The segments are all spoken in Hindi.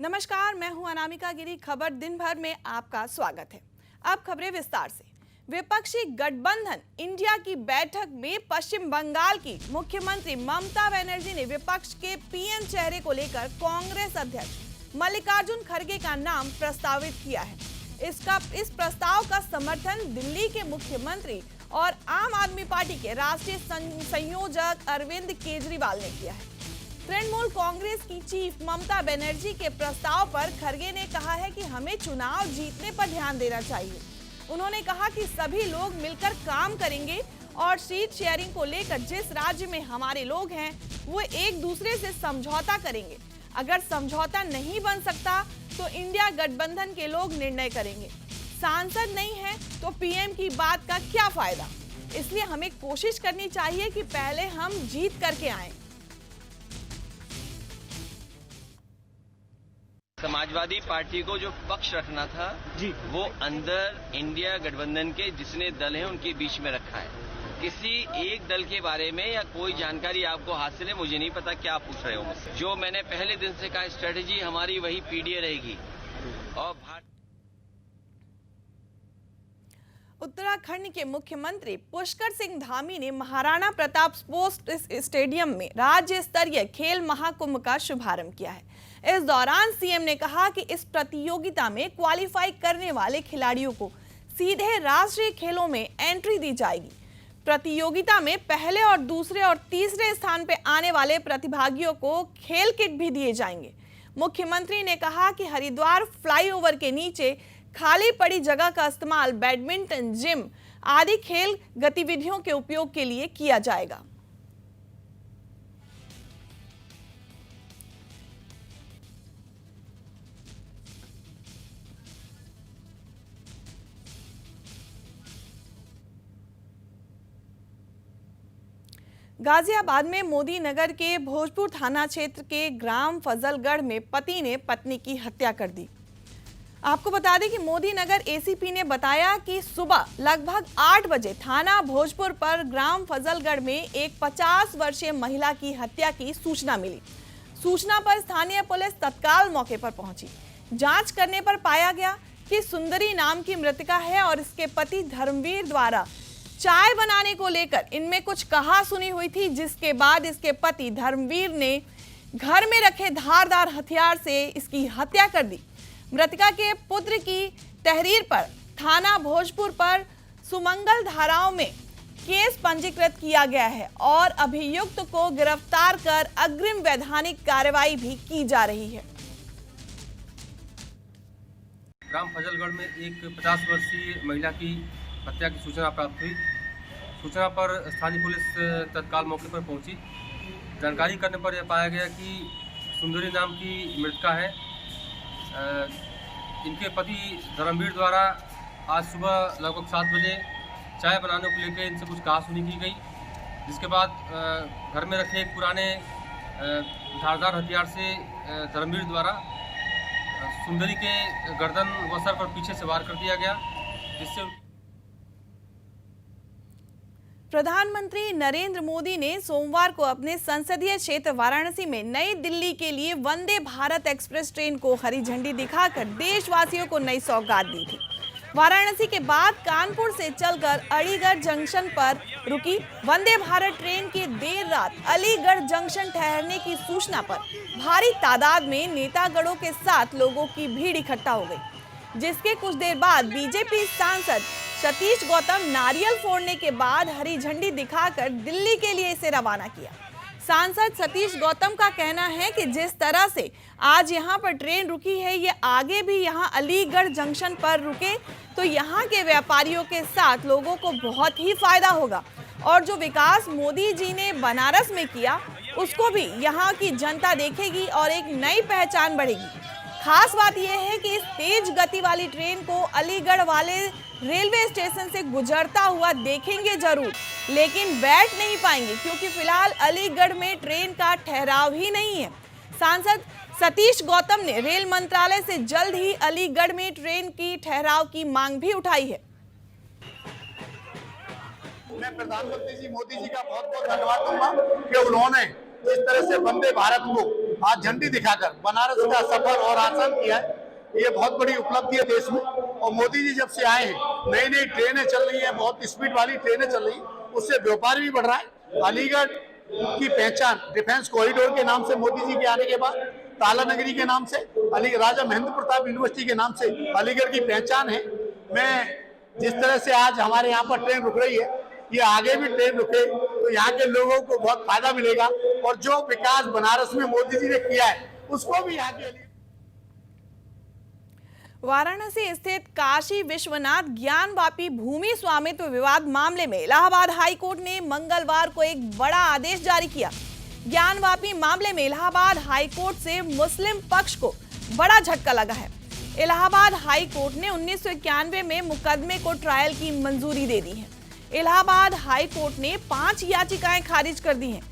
नमस्कार, मैं हूं अनामिका गिरी। खबर दिन भर में आपका स्वागत है। अब खबरें विस्तार से। विपक्षी गठबंधन इंडिया की बैठक में पश्चिम बंगाल की मुख्यमंत्री ममता बनर्जी ने विपक्ष के पीएम चेहरे को लेकर कांग्रेस अध्यक्ष मल्लिकार्जुन खड़गे का नाम प्रस्तावित किया है। इस प्रस्ताव का समर्थन दिल्ली के मुख्यमंत्री और आम आदमी पार्टी के राष्ट्रीय संयोजक अरविंद केजरीवाल ने किया है। तृणमूल कांग्रेस की चीफ ममता बनर्जी के प्रस्ताव पर खड़गे ने कहा है कि हमें चुनाव जीतने पर ध्यान देना चाहिए। उन्होंने कहा कि सभी लोग मिलकर काम करेंगे और सीट शेयरिंग को लेकर जिस राज्य में हमारे लोग हैं वो एक दूसरे से समझौता करेंगे। अगर समझौता नहीं बन सकता तो इंडिया गठबंधन के लोग निर्णय करेंगे। सांसद नहीं है तो पीएम की बात का क्या फायदा, इसलिए हमें कोशिश करनी चाहिए कि पहले हम जीत करके आए। समाजवादी पार्टी को जो पक्ष रखना था जी, वो अंदर इंडिया गठबंधन के जितने दल हैं उनके बीच में रखा है। किसी एक दल के बारे में या कोई जानकारी आपको हासिल है, मुझे नहीं पता क्या आप पूछ रहे हो मुझसे। जो मैंने पहले दिन से कहा, स्ट्रेटेजी हमारी वही पीडीए रहेगी। और उत्तराखंड के मुख्यमंत्री पुष्कर सिंह धामी ने महाराणा प्रताप स्पोर्ट्स स्टेडियम में राज्य स्तरीय खेल महाकुंभ का शुभारंभ किया है। इस दौरान सीएम ने कहा कि इस प्रतियोगिता में क्वालिफाई करने वाले खिलाड़ियों को सीधे राष्ट्रीय खेलों में एंट्री दी जाएगी। प्रतियोगिता में पहले और दूसरे और तीसरे स्थान पर आने वाले प्रतिभागियों को खेल किट भी दिए जाएंगे। मुख्यमंत्री ने कहा कि हरिद्वार फ्लाईओवर के नीचे खाली पड़ी जगह का इस्तेमाल बैडमिंटन, जिम आदि खेल गतिविधियों के उपयोग के लिए किया जाएगा। गाजियाबाद में मोदी नगर के भोजपुर थाना क्षेत्र के ग्राम फजलगढ़ में पति ने पत्नी की हत्या कर दी। आपको बता दें कि मोदी नगर एसीपी ने बताया कि सुबह लगभग 8 बजे थाना भोजपुर पर ग्राम फजलगढ़ में एक 50 वर्षीय महिला की हत्या की सूचना मिली। सूचना पर स्थानीय पुलिस तत्काल मौके पर पहुंची। जांच करने पर पाया गया कि सुंदरी नाम की मृतका है और इसके पति धर्मवीर द्वारा चाय बनाने को लेकर इनमें कुछ कहा सुनी हुई थी, जिसके बाद इसके पति धर्मवीर ने घर में रखे धारदार हथियार से इसकी हत्या कर दी। मृतका के पुत्र की तहरीर पर थाना भोजपुर पर सुमंगल धाराओं में केस पंजीकृत किया गया है और अभियुक्त को गिरफ्तार कर अग्रिम वैधानिक कार्रवाई भी की जा रही है। ग्राम फजलगढ़ में एक 50 वर्षीय महिला की हत्या की सूचना प्राप्त हुई। सूचना पर स्थानीय पुलिस तत्काल मौके पर पहुंची। जानकारी करने पर यह पाया गया कि सुंदरी नाम की मृतका है। इनके पति धर्मवीर द्वारा आज सुबह लगभग 7 बजे चाय बनाने को लेकर इनसे कुछ कहासुनी की गई, जिसके बाद घर में रखे एक पुराने धारदार हथियार से धर्मवीर द्वारा सुंदरी के गर्दन व सर पर पीछे से वार कर दिया गया, जिससे प्रधानमंत्री नरेंद्र मोदी ने सोमवार को अपने संसदीय क्षेत्र वाराणसी में नई दिल्ली के लिए वंदे भारत एक्सप्रेस ट्रेन को हरी झंडी दिखाकर देशवासियों को नई सौगात दी थी। वाराणसी के बाद कानपुर से चलकर अलीगढ़ जंक्शन पर रुकी वंदे भारत ट्रेन के देर रात अलीगढ़ जंक्शन ठहरने की सूचना पर भारी तादाद में नेतागणों के साथ लोगों की भीड़ इकट्ठा हो गई, जिसके कुछ देर बाद बीजेपी सांसद सतीश गौतम नारियल फोड़ने के बाद हरी झंडी दिखाकर दिल्ली के लिए इसे रवाना किया। सांसद सतीश गौतम का कहना है कि जिस तरह से आज यहां पर ट्रेन रुकी है, ये आगे भी यहां अलीगढ़ जंक्शन पर रुके तो यहां के व्यापारियों के साथ लोगों को बहुत ही फायदा होगा और जो विकास मोदी जी ने बनारस में किया उसको भी यहां की जनता देखेगी और एक नई पहचान बढ़ेगी। खास बात यह है कि इस तेज गति वाली ट्रेन को अलीगढ़ वाले रेलवे स्टेशन से गुजरता हुआ देखेंगे जरूर, लेकिन बैठ नहीं पाएंगे क्योंकि फिलहाल अलीगढ़ में ट्रेन का ठहराव ही नहीं है। सांसद सतीश गौतम ने रेल मंत्रालय से जल्द ही अलीगढ़ में ट्रेन की ठहराव की मांग भी उठाई है। मैं प्रधानमंत्री जी मोदी जी का बहुत बहुत धन्यवाद दूंगा कि उन्होंने जिस तरह से वंदे भारत को आज झंडी दिखाकर बनारस का सफर और आसान किया है। ये बहुत बड़ी उपलब्धि है देश में। और मोदी जी जब से आए हैं, नई नई ट्रेनें चल रही हैं, बहुत स्पीड वाली ट्रेनें चल रही हैं, उससे व्यापार भी बढ़ रहा है। अलीगढ़ की पहचान डिफेंस कॉरिडोर के नाम से मोदी जी के आने के बाद, ताला नगरी के नाम से, राजा महेंद्र प्रताप यूनिवर्सिटी के नाम से अलीगढ़ की पहचान है। मैं जिस तरह से आज हमारे यहाँ पर ट्रेन रुक रही है, ये आगे भी ट्रेन रुके तो यहाँ के लोगों को बहुत फायदा मिलेगा। और जो विकास बनारस में मोदी जी ने किया है उसको भी यहाँ के वाराणसी स्थित काशी विश्वनाथ ज्ञानवापी भूमि स्वामित्व विवाद मामले में इलाहाबाद हाई कोर्ट ने मंगलवार को एक बड़ा आदेश जारी किया। ज्ञानवापी मामले में इलाहाबाद हाई कोर्ट से मुस्लिम पक्ष को बड़ा झटका लगा है। इलाहाबाद हाई कोर्ट ने 1991 में मुकदमे को ट्रायल की मंजूरी दे दी है। इलाहाबाद हाई कोर्ट ने 5 याचिकाएं खारिज कर दी हैं।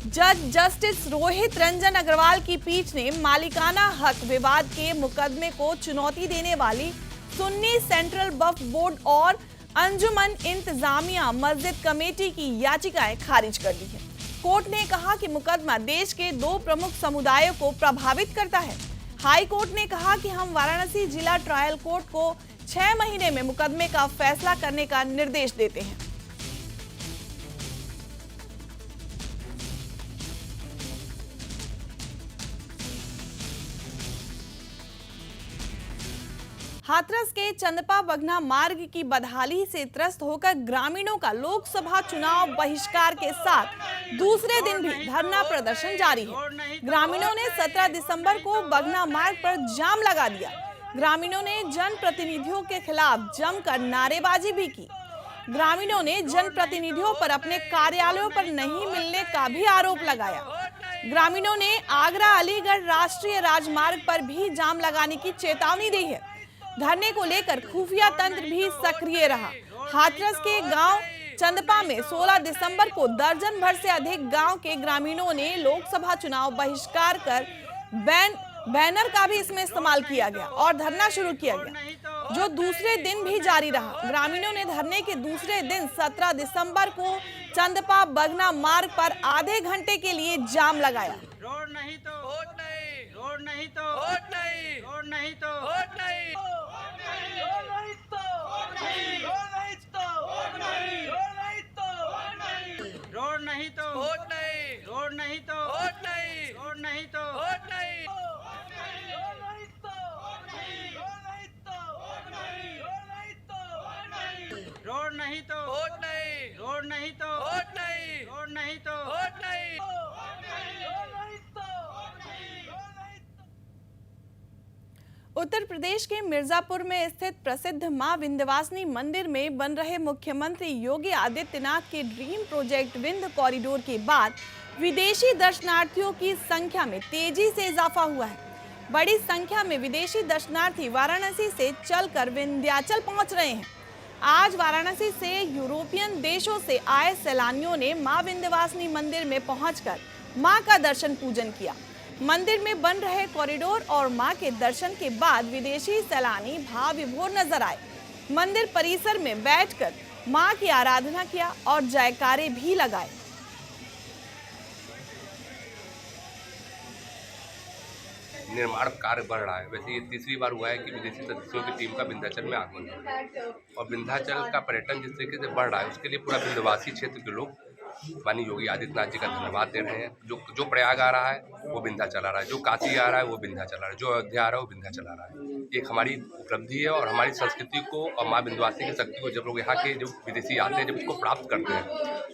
जज जस्टिस रोहित रंजन अग्रवाल की पीठ ने मालिकाना हक विवाद के मुकदमे को चुनौती देने वाली सुन्नी सेंट्रल वक्फ बोर्ड और अंजुमन इंतजामिया मस्जिद कमेटी की याचिकाएं खारिज कर दी है। कोर्ट ने कहा कि मुकदमा देश के 2 प्रमुख समुदायों को प्रभावित करता है। हाई कोर्ट ने कहा कि हम वाराणसी जिला ट्रायल कोर्ट को 6 महीने में मुकदमे का फैसला करने का निर्देश देते हैं। हाथरस के चंदपा बगना मार्ग की बदहाली से त्रस्त होकर ग्रामीणों का लोकसभा चुनाव बहिष्कार के साथ दूसरे दिन भी धरना प्रदर्शन जारी है। ग्रामीणों ने 17 दिसंबर को बगना मार्ग पर जाम लगा दिया। ग्रामीणों ने जनप्रतिनिधियों के खिलाफ जमकर नारेबाजी भी की। ग्रामीणों ने जनप्रतिनिधियों पर अपने कार्यालयों पर नहीं मिलने का भी आरोप लगाया। ग्रामीणों ने आगरा अलीगढ़ राष्ट्रीय राजमार्ग पर भी जाम लगाने की चेतावनी दी है। धरने को लेकर खुफिया तंत्र भी सक्रिय रहा। हाथरस के गांव चंदपा में 16 दिसंबर को दर्जन भर से अधिक गांव के ग्रामीणों ने लोकसभा चुनाव बहिष्कार कर बैनर का भी इसमें इस्तेमाल किया गया और धरना शुरू किया गया, जो दूसरे दिन भी जारी रहा। ग्रामीणों ने धरने के दूसरे दिन 17 दिसंबर को चंदपा बगना मार्ग पर आधे घंटे के लिए जाम लगाया। रोड नहीं तो वोट नहीं, रोड नहीं तो वोट नहीं, रोड नहीं तो वोट नहीं, रोड नहीं तो वोट नहीं, रोड नहीं तो वोट नहीं, रोड नहीं तो वोट नहीं, रोड नहीं तो वोट नहीं, रोड नहीं तो वोट नहीं, रोड नहीं तो वोट नहीं, रोड नहीं तो वोट नहीं, रोड नहीं तो वोट नहीं, रोड नहीं तो वोट नहीं, रोड नहीं तो वोट नहीं, रोड नहीं तो वोट नहीं, रोड नहीं तो वोट नहीं। उत्तर प्रदेश के मिर्जापुर में स्थित प्रसिद्ध मां विंध्यवासिनी मंदिर में बन रहे मुख्यमंत्री योगी आदित्यनाथ के ड्रीम प्रोजेक्ट विंध्य कॉरिडोर के बाद विदेशी दर्शनार्थियों की संख्या में तेजी से इजाफा हुआ है। बड़ी संख्या में विदेशी दर्शनार्थी वाराणसी से चलकर विंध्याचल पहुंच रहे हैं। आज वाराणसी से यूरोपियन देशों से आए सैलानियों ने मां विंध्यवासिनी मंदिर में पहुंचकर मां का दर्शन पूजन किया। मंदिर में बन रहे कॉरिडोर और मां के दर्शन के बाद विदेशी सैलानी भाव विभोर नजर आए। मंदिर परिसर में बैठकर मां की आराधना किया और जयकारे भी लगाए। निर्माण कार्य बढ़ रहा है। वैसे ये तीसरी बार हुआ है कि विदेशी सदस्यों की टीम का विंध्याचल में आगमन है और विंध्याचल का पर्यटन जिस तरीके से बढ़ रहा है उसके लिए पूरा विंध्यवासी क्षेत्र के लोग माननीय योगी आदित्यनाथ जी का धन्यवाद दे रहे हैं। जो प्रयाग आ रहा है वो विंध्याचल आ रहा है, जो काशी आ रहा है वो विंध्याचल आ रहा है, जो अयोध्या आ रहा है वो विंध्याचल आ रहा है। एक हमारी उपलब्धि है और हमारी संस्कृति को और माँ विंध्यवासिनी की शक्ति को जब लोग यहाँ के जो विदेशी आते हैं, जब उसको प्राप्त करते हैं,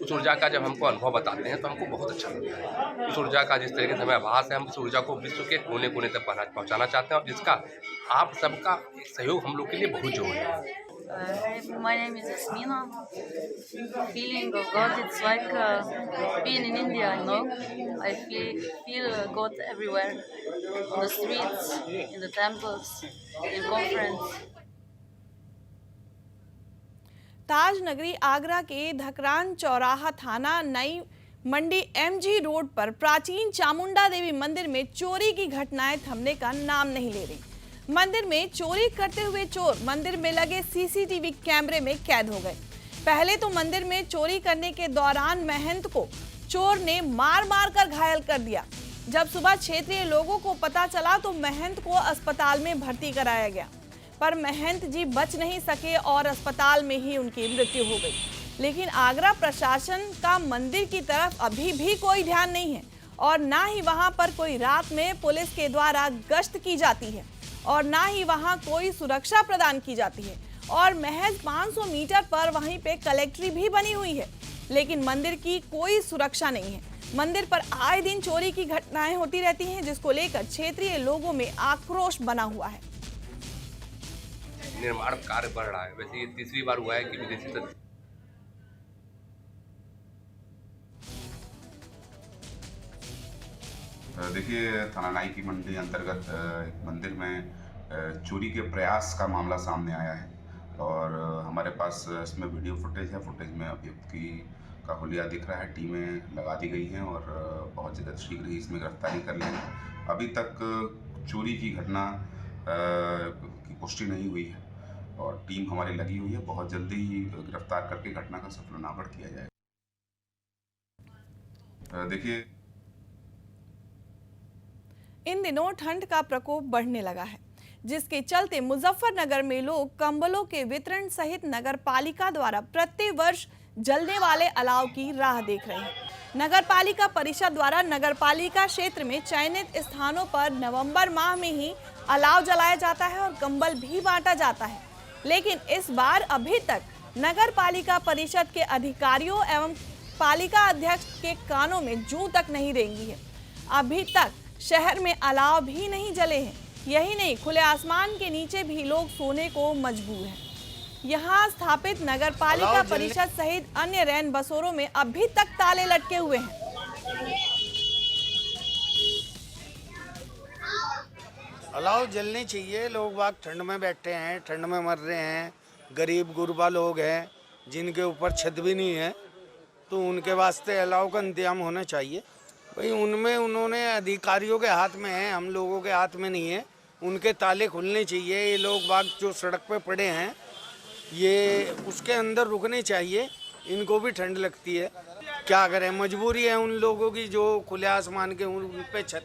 उस ऊर्जा का जब हमको अनुभव बताते हैं तो हमको बहुत अच्छा लगता है। उस ऊर्जा का जिस तरीके से हमें आभास है, हम उस ऊर्जा को विश्व के कोने कोने तक पहुँचाना चाहते हैं और जिसका आप सबका सहयोग हम लोग के लिए बहुत जरूरी है। My name is Yasmina. Feeling of God, it's like being in India, you know. I feel God everywhere, on the streets, in the temples, in conference. ताज नगरी आगरा के धकरान चौराहा थाना नई मंडी MG रोड पर प्राचीन चामुंडा देवी मंदिर में चोरी की घटनाएं थमने का नाम नहीं ले रही। मंदिर में चोरी करते हुए चोर मंदिर में लगे CCTV कैमरे में कैद हो गए। पहले तो मंदिर में चोरी करने के दौरान महंत को चोर ने मार मार कर घायल कर दिया। जब सुबह क्षेत्रीय लोगों को पता चला तो महंत को अस्पताल में भर्ती कराया गया, पर महंत जी बच नहीं सके और अस्पताल में ही उनकी मृत्यु हो गई। लेकिन आगरा प्रशासन का मंदिर की तरफ अभी भी कोई ध्यान नहीं है और ना ही वहां पर कोई रात में पुलिस के द्वारा गश्त की जाती है और ना ही वहां कोई सुरक्षा प्रदान की जाती है और महज 500 मीटर पर वहीं पे कलेक्ट्री भी बनी हुई है, लेकिन मंदिर की कोई सुरक्षा नहीं है। मंदिर पर आए दिन चोरी की घटनाएं होती रहती हैं, जिसको लेकर क्षेत्रीय लोगों में आक्रोश बना हुआ है। निर्माण कार्य बढ़ रहा है। वैसे ये तीसरी बार हुआ है कि विदेशी सदस्य देखिए, थाना नाई की मंडी अंतर्गत एक मंदिर में चोरी के प्रयास का मामला सामने आया है और हमारे पास इसमें वीडियो फुटेज है। फुटेज में अभियुक्त का हुलिया दिख रहा है। टीमें लगा दी गई हैं और बहुत जल्द शीघ्र ही इसमें गिरफ्तारी कर लेंगे। अभी तक चोरी की घटना की पुष्टि नहीं हुई है और टीम हमारी लगी हुई है। बहुत जल्दी ही गिरफ्तार करके घटना का सफल अनावरण किया जाएगा। देखिए, इन दिनों ठंड का प्रकोप बढ़ने लगा है, जिसके चलते मुजफ्फरनगर में लोग कंबलों के वितरण सहित नगर पालिका द्वारा प्रति वर्ष जलने वाले अलाव की राह देख रहे हैं। नगर पालिका परिषद द्वारा नगर पालिका क्षेत्र में चयनित स्थानों पर नवंबर माह में ही अलाव जलाया जाता है और कंबल भी बांटा जाता है, लेकिन इस बार अभी तक नगर पालिका परिषद के अधिकारियों एवं पालिका अध्यक्ष के कानों में जूं तक नहीं रेंगी है। अभी तक शहर में अलाव भी नहीं जले हैं। यही नहीं, खुले आसमान के नीचे भी लोग सोने को मजबूर हैं। यहाँ स्थापित नगर पालिका परिषद सहित अन्य रैन बसेरों में अभी तक ताले लटके हुए हैं। अलाव जलनी चाहिए। लोग बाग ठंड में बैठे हैं, ठंड में मर रहे हैं। गरीब गुरबा लोग हैं जिनके ऊपर छत भी नहीं है, तो उनके वास्ते अलाव का इंतजाम होना चाहिए। भाई उनमें उन्होंने अधिकारियों के हाथ में है, हम लोगों के हाथ में नहीं है। उनके ताले खुलने चाहिए। ये लोग बाग जो सड़क पे पड़े हैं, ये उसके अंदर रुकने चाहिए। इनको भी ठंड लगती है, क्या करें, मजबूरी है उन लोगों की जो खुले आसमान के उन पे छत